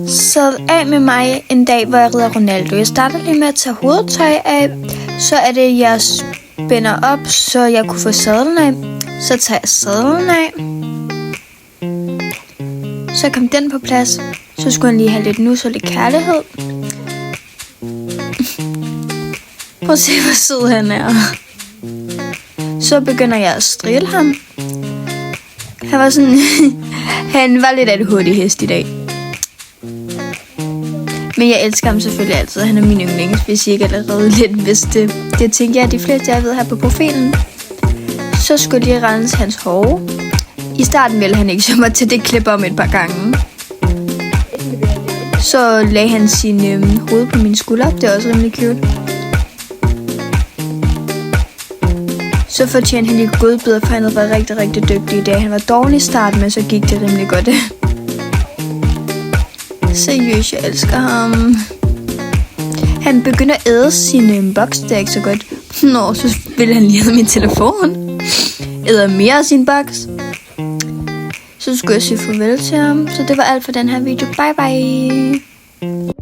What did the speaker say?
Så af med mig en dag, hvor jeg rider Ronaldo. Jeg starter lige med at tage hovedtøj af. Så er det, jeg spænder op, så jeg kunne få sadlen af. Så tager jeg sadlen af. Så kom den på plads. Så skulle han lige have lidt nus og lidt kærlighed. Prøv at se, hvor sød han er. Så begynder jeg at strille ham. Han var sådan... han var lidt af et hurtigt hest i dag. Men jeg elsker ham selvfølgelig altid. Han er min yndlings, hvis I ikke allerede lidt vidste det. Det tænker jeg, at de fleste jeg ved her på profilen. Så skulle jeg lige rense hans hår. I starten ville han ikke, så mig til det klip om et par gange. Så lagde han sin hoved på min skulder. Det er også rimelig cute. Så fortjente han lige godbidder, for han havde været rigtig, rigtig dygtig i dag. Han var dårlig i starten, men så gik det rimelig godt. Seriøst, jeg elsker ham. Han begynder at æde sin boks, det er ikke så godt. Nå, så vil han lige have min telefon. Æder mere af sin boks. Så skulle jeg sige farvel til ham. Så det var alt for den her video. Bye bye.